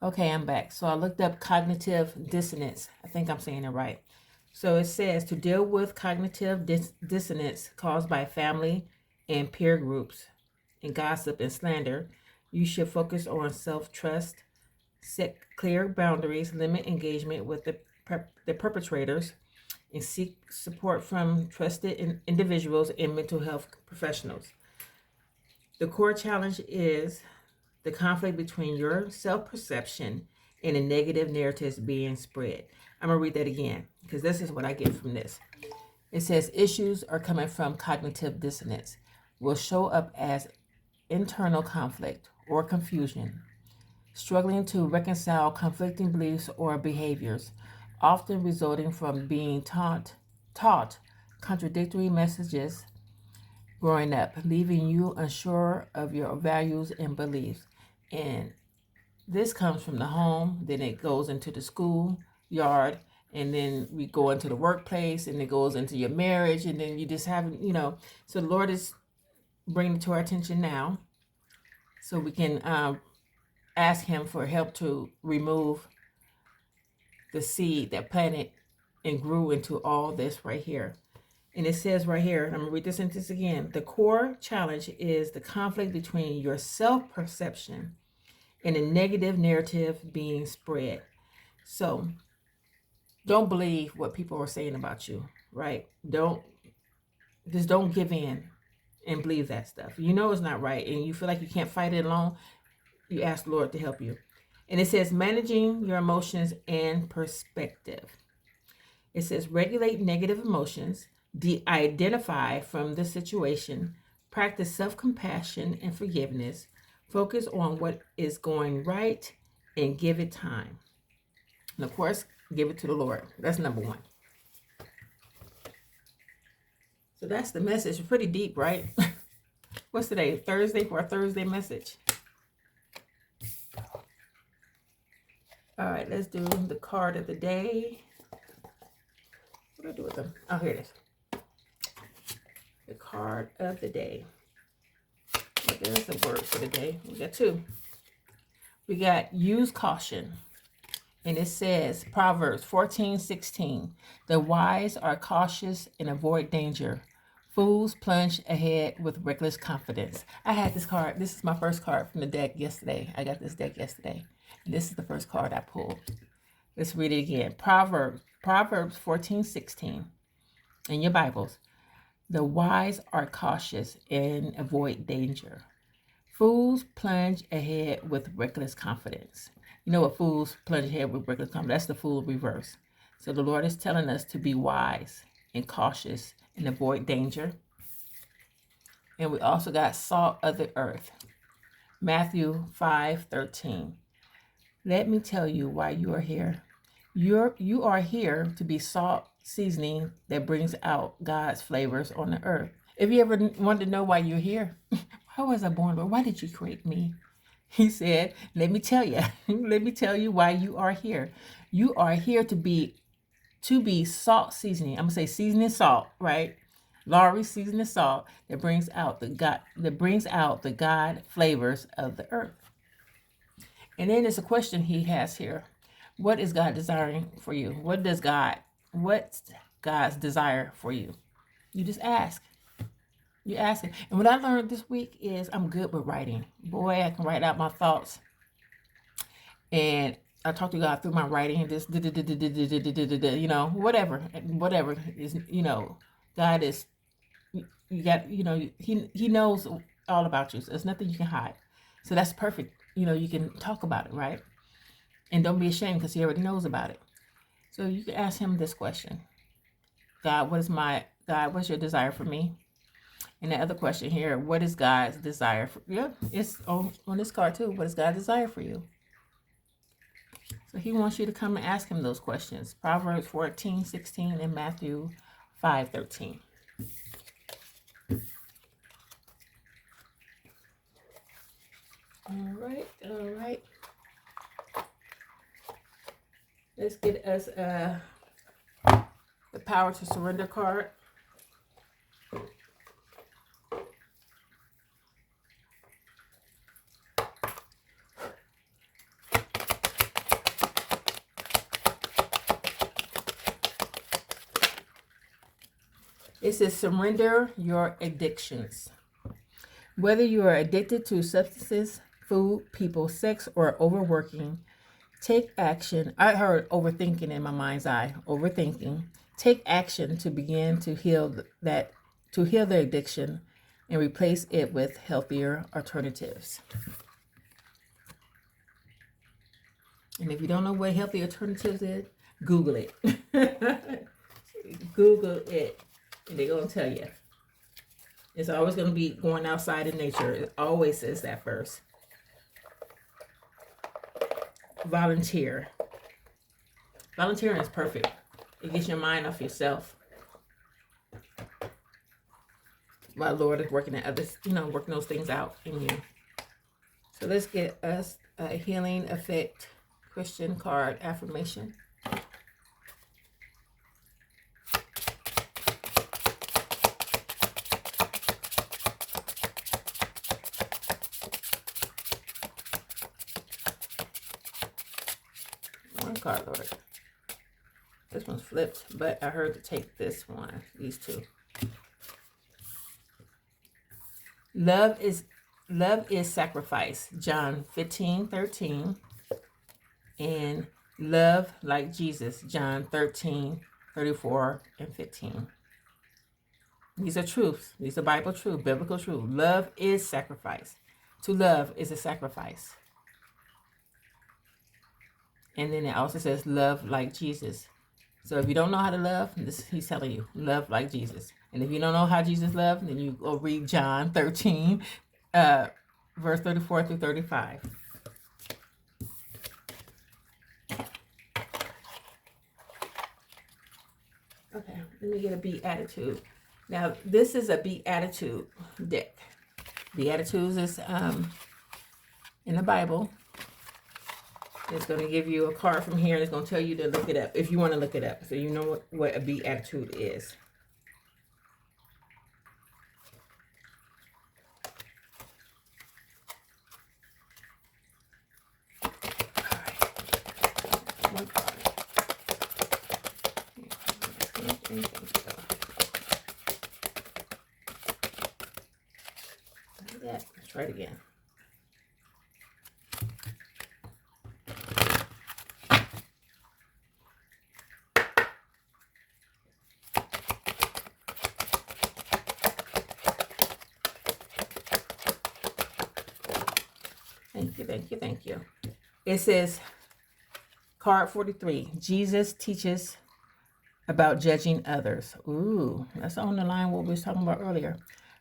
Okay, I'm back. So I looked up cognitive dissonance. I think I'm saying it right. So it says to deal with cognitive dissonance caused by family and peer groups and gossip and slander, you should focus on self-trust, set clear boundaries, limit engagement with the perpetrators, and seek support from trusted individuals and mental health professionals. The core challenge is the conflict between your self perception and the negative narratives being spread. I'm going to read that again because this is what I get from this. It says issues are coming from cognitive dissonance, will show up as internal conflict or confusion, struggling to reconcile conflicting beliefs or behaviors, often resulting from being taught contradictory messages growing up, leaving you unsure of your values and beliefs. And this comes from the home, then it goes into the school yard, and then we go into the workplace, and it goes into your marriage, and then you just have, so the Lord is bringing it to our attention now so we can ask Him for help to remove the seed that planted and grew into all this right here. And it says right here, and I'm going to read this sentence again. The core challenge is the conflict between your self-perception and a negative narrative being spread. So don't believe what people are saying about you, right? Don't give in and believe that stuff. You know it's not right and you feel like you can't fight it alone. You ask the Lord to help you. And it says managing your emotions and perspective. It says regulate negative emotions, de-identify from the situation, practice self-compassion and forgiveness, focus on what is going right, and give it time. And of course, give it to the Lord. That's number one. So that's the message. It's pretty deep, right? What's today? Thursday for a Thursday message. All right, let's do the card of the day. What do I do with them? Oh, here it is. The card of the day. There's the word for the day. We got two. We got use caution. And it says, Proverbs 14:16. The wise are cautious and avoid danger. Fools plunge ahead with reckless confidence. I had this card. This is my first card from the deck yesterday. I got this deck yesterday. And this is the first card I pulled. Let's read it again. Proverbs 14:16. In your Bibles. The wise are cautious and avoid danger. Fools plunge ahead with reckless confidence. You know what fools plunge ahead with reckless confidence? That's the fool reverse. So the Lord is telling us to be wise and cautious and avoid danger. And we also got salt of the earth. Matthew 5:13. Let me tell you why you are here. You are here to be salt seasoning that brings out God's flavors on the earth. If you ever wanted to know why you're here, why was I born, Lord? Why did you create me? He said, let me tell you. Let me tell you why you are here. You are here to be salt seasoning. I'm gonna say seasoning salt, right? Laurie seasoning salt that brings out the God flavors of the earth. And then there's a question he has here. What is God desiring for you? What's God's desire for you? You just ask. You ask it. And what I learned this week is I'm good with writing. Boy, I can write out my thoughts. And I talk to God through my writing. Just, whatever is, God is, you got, he knows all about you. So there's nothing you can hide. So that's perfect. You can talk about it, right? And don't be ashamed because he already knows about it. So you can ask him this question. God, what's your desire for me? And the other question here, what is God's desire for you? Yeah, it's on this card too. What is God's desire for you? So he wants you to come and ask him those questions. Proverbs 14:16 and Matthew 5:13. All right. Let's get us the power to surrender card. It says surrender your addictions. Whether you are addicted to substances, food, people, sex, or overworking, take action. I heard overthinking in my mind's eye. Overthinking. Take action to begin to heal the addiction and replace it with healthier alternatives. And if you don't know what healthy alternatives is, Google it. Google it, and they're going to tell you. It's always going to be going outside in nature. It always says that first. Volunteer. Volunteering is perfect. It gets your mind off yourself. While Lord is working at others, working those things out in you. So let's get us a healing effect Christian card affirmation. One card, Lord. This one's flipped, but I heard to take this one, these two. Love is sacrifice, John 15:13. And love like Jesus, John 13:34 and 15. These are truths. These are Bible truth, biblical truth. Love is sacrifice. To love is a sacrifice. And then it also says love like Jesus. So if you don't know how to love, he's telling you, love like Jesus. And if you don't know how Jesus loved, then you go read John 13, verse 34 through 35. Okay, let me get a Beatitude. Now, this is a Beatitude deck. Beatitudes is in the Bible. It's going to give you a card from here, and it's going to tell you to look it up if you want to look it up, so you know what a Beatitude is. Let's try it again. Thank you. It says, card 43, Jesus teaches about judging others. Ooh, that's on the line what we was talking about earlier.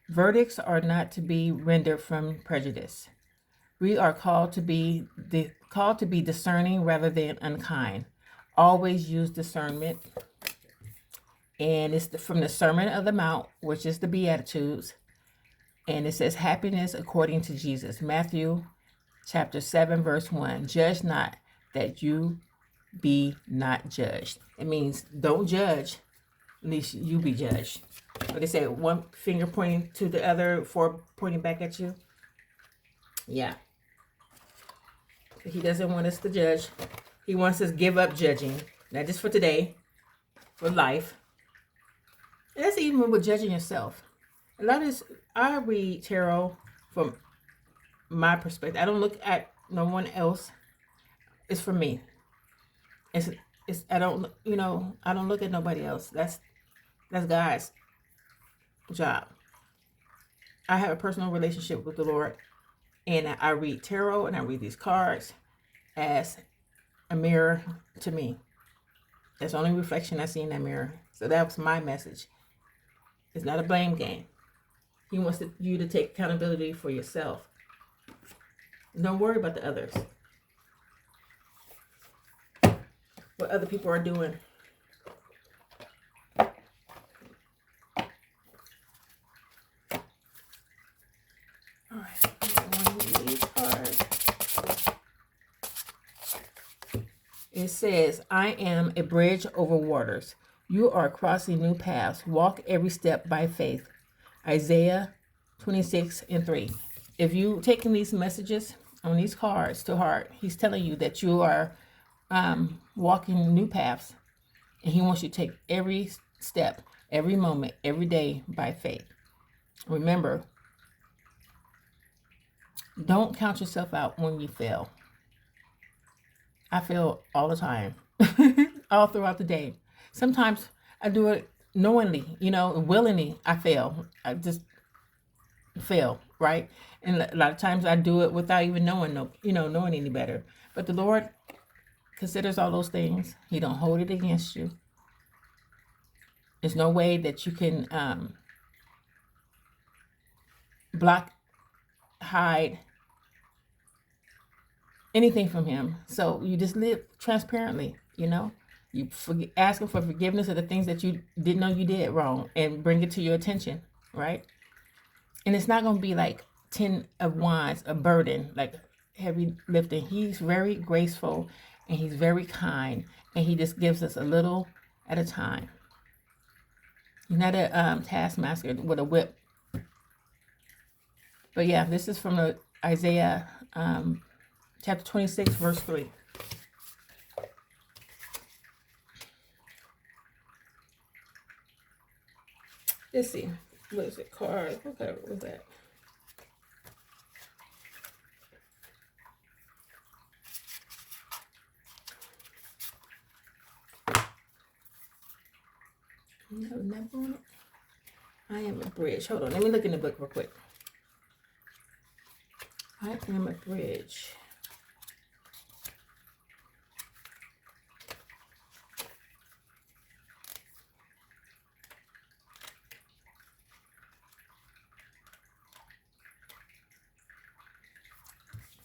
Verdicts are not to be rendered from prejudice. We are called to be discerning rather than unkind. Always use discernment. And it's from the Sermon of the Mount, which is the Beatitudes. And it says happiness according to Jesus. Matthew chapter 7, verse 1. Judge not, that you be not judged. It means don't judge, least you be judged. But they say one finger pointing to the other, four pointing back at you. Yeah. He doesn't want us to judge. He wants us to give up judging. Not just for today, for life. And that's even with judging yourself. A lot of this, I read tarot from my perspective. I don't look at no one else. It's for me. I don't look at nobody else. That's God's job. I have a personal relationship with the Lord, and I read tarot and I read these cards as a mirror to me. That's the only reflection I see in that mirror. So that was my message. It's not a blame game. He wants you to take accountability for yourself. Don't worry about the others. What other people are doing. All right. These cards. It says, I am a bridge over waters. You are crossing new paths. Walk every step by faith. Isaiah 26:3. If you taking these messages on these cards to heart, he's telling you that you are walking new paths, and he wants you to take every step. every moment, every day by faith. Remember, don't count yourself out when you fail. I fail all the time, all throughout the day. Sometimes I do it knowingly, willingly. I fail. I just fail, right? And a lot of times I do it without even knowing, knowing any better. But the Lord considers all those things. He don't hold it against you. There's no way that you can block, hide anything from him. So you just live transparently, You ask him for forgiveness of the things that you didn't know you did wrong and bring it to your attention, right? And it's not going to be like 10 of wands, a burden, like heavy lifting. He's very graceful and he's very kind, and he just gives us a little at a time. He's not a taskmaster with a whip. But yeah, this is from Isaiah chapter 26, verse 3. Let's see. What is it? Card. What color was that? No number on it. I am a bridge. Hold on. Let me look in the book real quick. I am a bridge.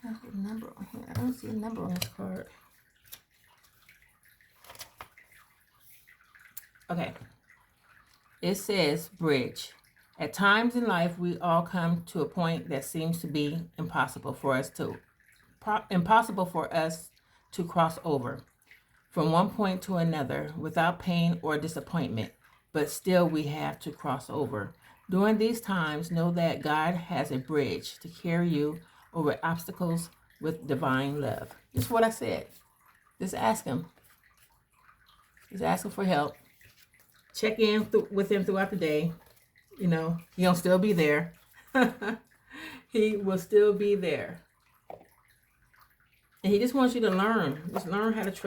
I have a number on here. I don't see a number on this card. Okay. It says bridge. At times in life, we all come to a point that seems to be impossible for us to cross over from one point to another without pain or disappointment, but still we have to cross over. During these times, know that God has a bridge to carry you over obstacles with divine love. This is what I said. Just ask him. Just ask him for help. Check in with him throughout the day. He'll still be there. He will still be there. And he just wants you to learn. Just learn how to trust